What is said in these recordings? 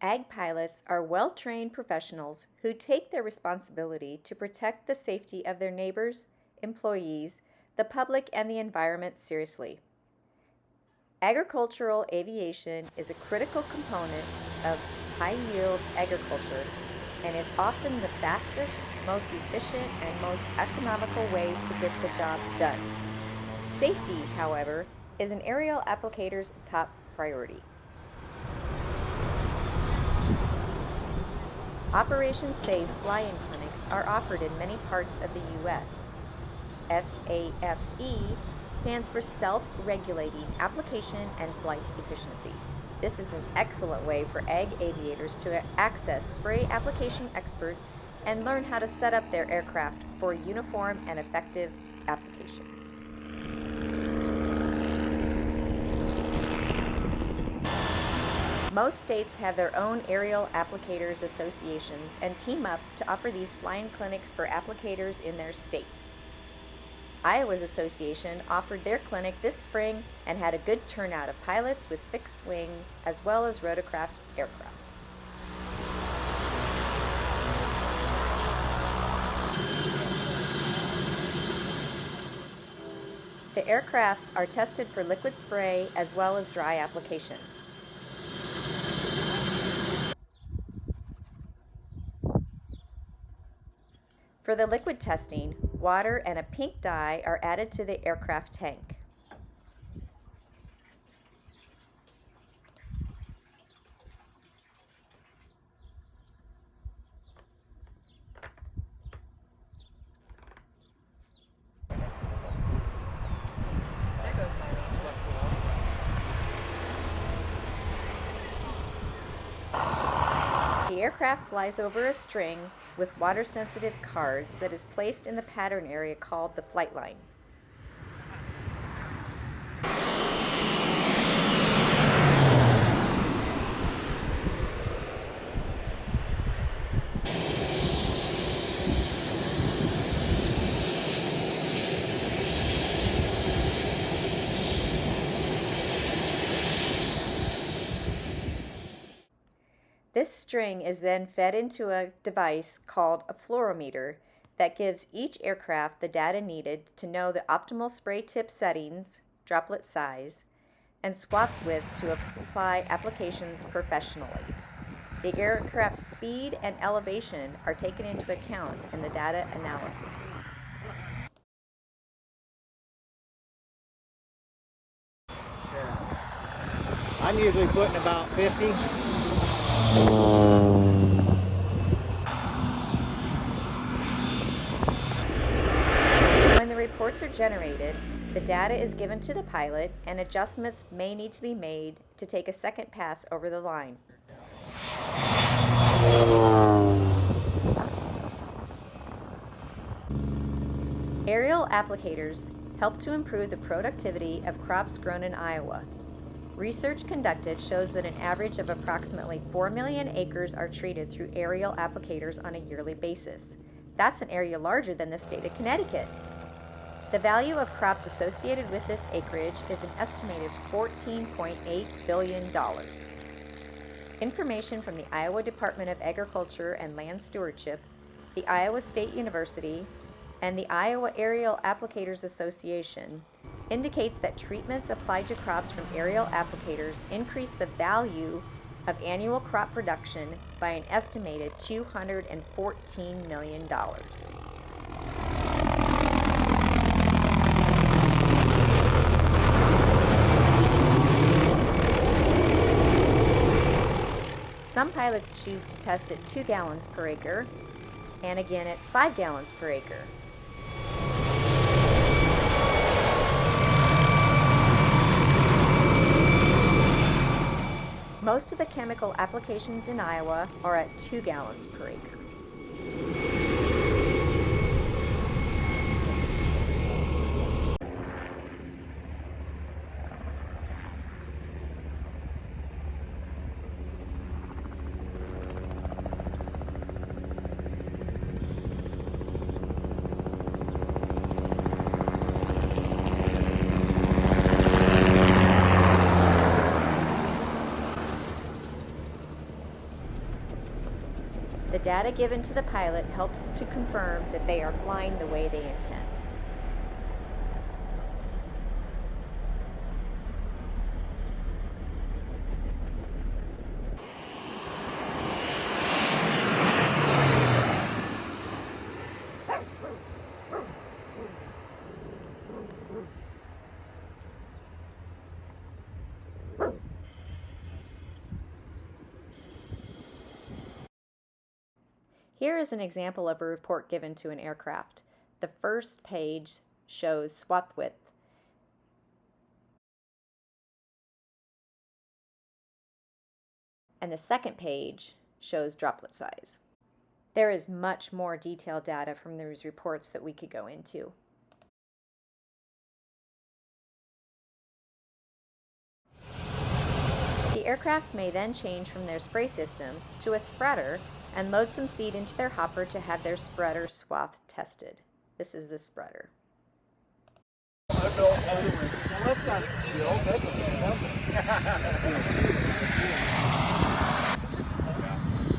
Ag pilots are well-trained professionals who take their responsibility to protect the safety of their neighbors, employees, the public, and the environment seriously. Agricultural aviation is a critical component of high-yield agriculture and is often the fastest, most efficient, and most economical way to get the job done. Safety, however, is an aerial applicator's top priority. Operation SAFE fly-in clinics are offered in many parts of the U.S. S.A.F.E stands for Self-Regulating Application and Flight Efficiency. This is an excellent way for ag aviators to access spray application experts and learn how to set up their aircraft for uniform and effective applications. Most states have their own aerial applicators associations and team up to offer these flying clinics for applicators in their state. Iowa's association offered their clinic this spring and had a good turnout of pilots with fixed wing as well as rotorcraft aircraft. The aircrafts are tested for liquid spray as well as dry application. For the liquid testing, water and a pink dye are added to the aircraft tank. There goes my name. The aircraft flies over a string with water-sensitive cards that is placed in the pattern area called the flight line. This string is then fed into a device called a fluorometer that gives each aircraft the data needed to know the optimal spray tip settings, droplet size, and swath width to apply applications professionally. The aircraft's speed and elevation are taken into account in the data analysis. I'm usually putting about 50. When the reports are generated, the data is given to the pilot and adjustments may need to be made to take a second pass over the line. Aerial applicators help to improve the productivity of crops grown in Iowa. Research conducted shows that an average of approximately 4 million acres are treated through aerial applicators on a yearly basis. That's an area larger than the state of Connecticut. The value of crops associated with this acreage is an estimated $14.8 billion. Information from the Iowa Department of Agriculture and Land Stewardship, the Iowa State University, and the Iowa Aerial Applicators Association indicates that treatments applied to crops from aerial applicators increase the value of annual crop production by an estimated $214 million. Some pilots choose to test at 2 gallons per acre and again at 5 gallons per acre. Most of the chemical applications in Iowa are at 2 gallons per acre. The data given to the pilot helps to confirm that they are flying the way they intend. Here is an example of a report given to an aircraft. The first page shows swath width. And the second page shows droplet size. There is much more detailed data from these reports that we could go into. The aircrafts may then change from their spray system to a spreader and load some seed into their hopper to have their spreader swath tested. This is the spreader. You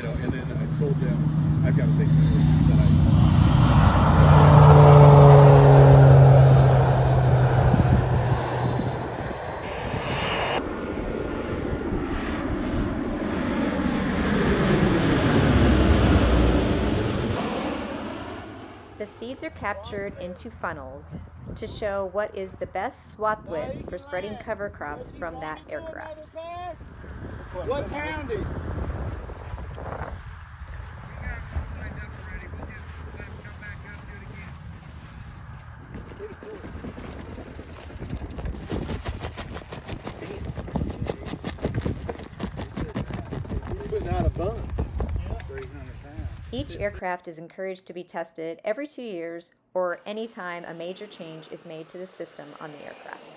know, and then I told them I've got a big The seeds are captured into funnels to show what is the best swath width for spreading cover crops from that aircraft. What pounding? putting out a bunch. Each aircraft is encouraged to be tested every 2 years or any time a major change is made to the system on the aircraft.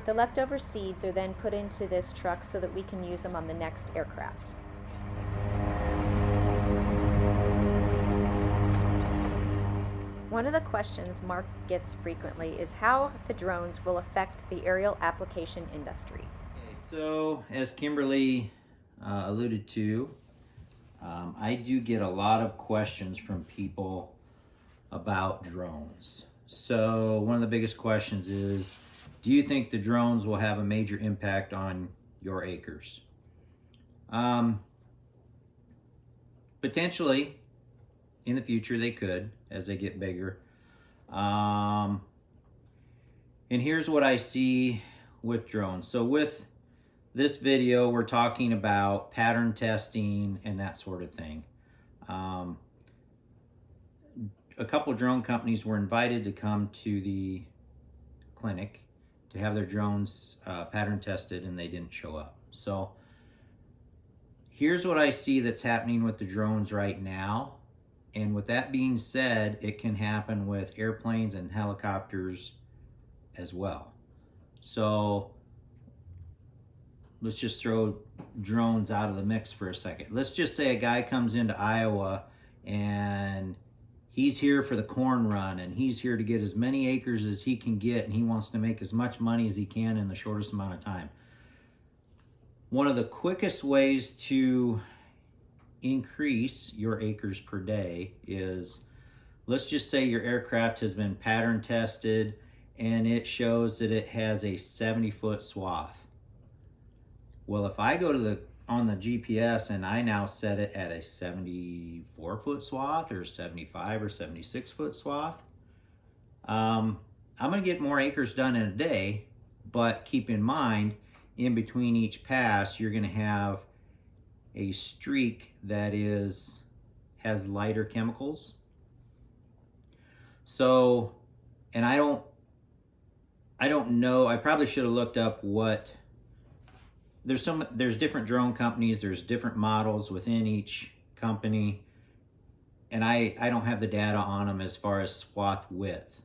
The leftover seeds are then put into this truck so that we can use them on the next aircraft. One of the questions Mark gets frequently is how the drones will affect the aerial application industry. Okay, so as Kimberly alluded to, I do get a lot of questions from people about drones. So one of the biggest questions is, do you think the drones will have a major impact on your acres? Potentially, in the future they could, as they get bigger. And here's what I see with drones. So with this video, we're talking about pattern testing and that sort of thing. A couple drone companies were invited to come to the clinic to have their drones pattern tested, and they didn't show up. So here's what I see that's happening with the drones right now. And with that being said, it can happen with airplanes and helicopters as well. So let's just throw drones out of the mix for a second. Let's just say a guy comes into Iowa and he's here for the corn run, and he's here to get as many acres as he can get, and he wants to make as much money as he can in the shortest amount of time. One of the quickest ways to increase your acres per day is, let's just say your aircraft has been pattern tested and it shows that it has a 70-foot swath. Well, if I go to on the GPS and I now set it at a 74-foot swath or 75 or 76-foot swath, I'm gonna get more acres done in a day, but keep in mind, in between each pass, you're gonna have a streak that has lighter chemicals. So, and I don't know, I probably should have looked up what there's different drone companies, there's different models within each company, and I don't have the data on them as far as swath width.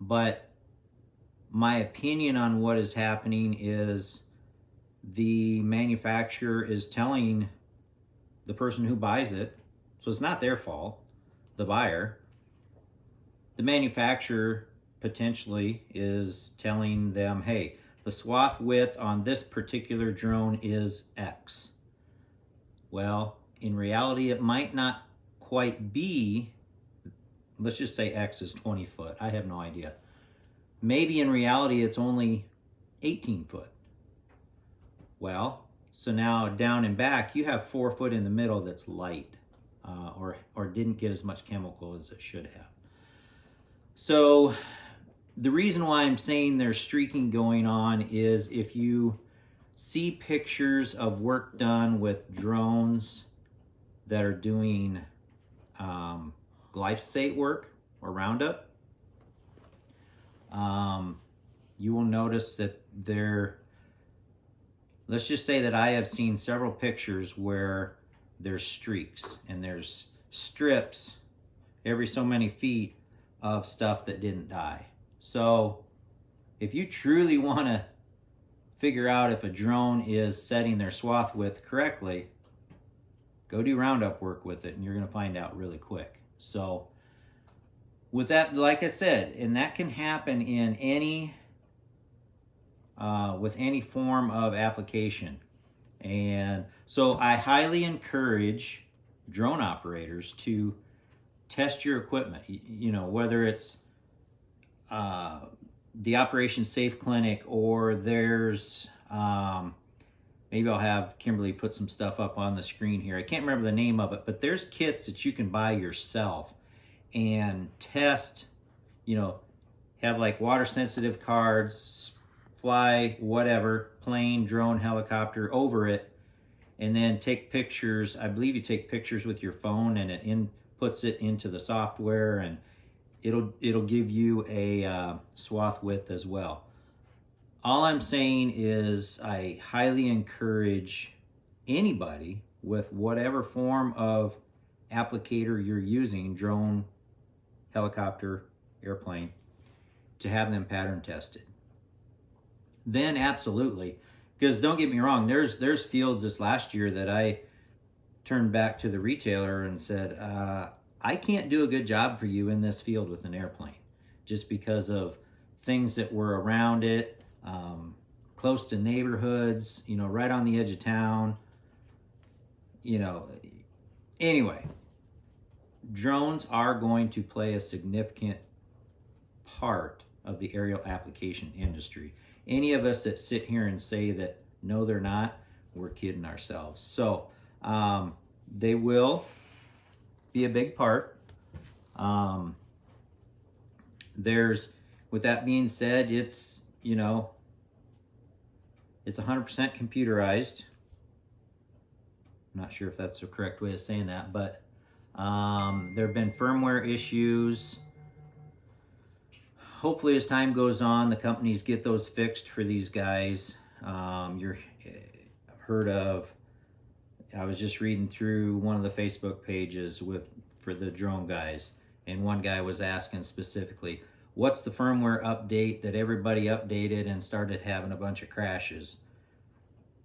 But my opinion on what is happening is the manufacturer is telling the person who buys it, so it's not their fault, the buyer. The manufacturer potentially is telling them, hey, the swath width on this particular drone is X. Well, in reality, it might not quite be, let's just say X is 20 foot. I have no idea. Maybe in reality, it's only 18 foot. Well, so now down and back, you have 4 foot in the middle that's light, or didn't get as much chemical as it should have. So the reason why I'm saying there's streaking going on is if you see pictures of work done with drones that are doing glyphosate work or Roundup, you will notice that let's just say that I have seen several pictures where there's streaks and there's strips every so many feet of stuff that didn't die. So if you truly want to figure out if a drone is setting their swath width correctly, go do Roundup work with it and you're going to find out really quick. So with that, like I said, and that can happen in any with any form of application. And so I highly encourage drone operators to test your equipment, you know, whether it's the Operation Safe Clinic, or there's maybe I'll have Kimberly put some stuff up on the screen here. I can't remember the name of it, but there's kits that you can buy yourself and test, you know, have like water sensitive cards, fly whatever, plane, drone, helicopter over it, and then take pictures. I believe you take pictures with your phone and it inputs it into the software, and it'll give you a swath width as well. All I'm saying is I highly encourage anybody with whatever form of applicator you're using, drone, helicopter, airplane, to have them pattern tested. Then absolutely, because don't get me wrong, there's fields this last year that I turned back to the retailer and said, I can't do a good job for you in this field with an airplane, just because of things that were around it, close to neighborhoods, you know, right on the edge of town, you know. Anyway, drones are going to play a significant part of the aerial application industry. Any of us that sit here and say that no, they're not, we're kidding ourselves. So they will be a big part. With that being said, it's, you know, it's 100% computerized. I'm not sure if that's the correct way of saying that, but there have been firmware issues. Hopefully, as time goes on, the companies get those fixed for these guys. I've heard of, I was just reading through one of the Facebook pages for the drone guys, and one guy was asking specifically, what's the firmware update that everybody updated and started having a bunch of crashes?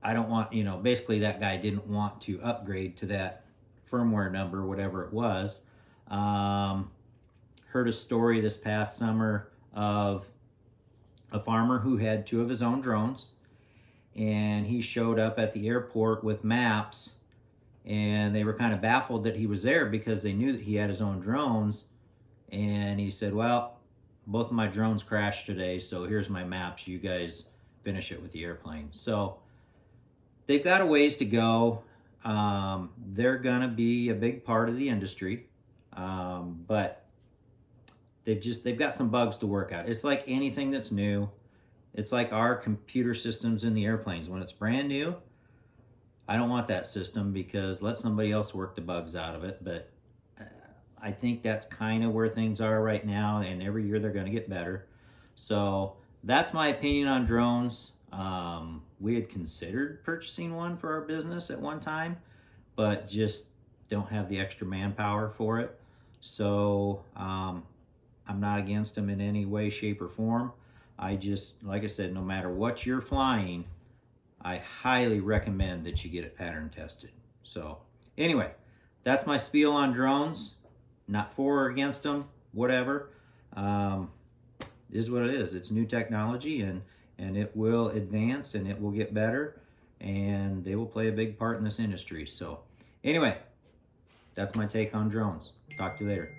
I don't want, you know, basically that guy didn't want to upgrade to that firmware number, whatever it was. Heard a story this past summer of a farmer who had 2 of his own drones, and he showed up at the airport with maps, and they were kind of baffled that he was there because they knew that he had his own drones. And he said, well, both of my drones crashed today, so here's my maps, you guys finish it with the airplane. So they've got a ways to go. They're gonna be a big part of the industry, but they've got some bugs to work out. It's like anything that's new. It's like our computer systems in the airplanes. When it's brand new, I don't want that system, because let somebody else work the bugs out of it. But I think that's kind of where things are right now, and every year they're going to get better. So that's my opinion on drones. We had considered purchasing one for our business at one time, but just don't have the extra manpower for it. So I'm not against them in any way, shape, or form. I just, like I said, no matter what you're flying, I highly recommend that you get it pattern tested. So anyway, that's my spiel on drones. Not for or against them, whatever. Is what it is. It's new technology, and it will advance, and it will get better, and they will play a big part in this industry. So anyway, that's my take on drones. Talk to you later.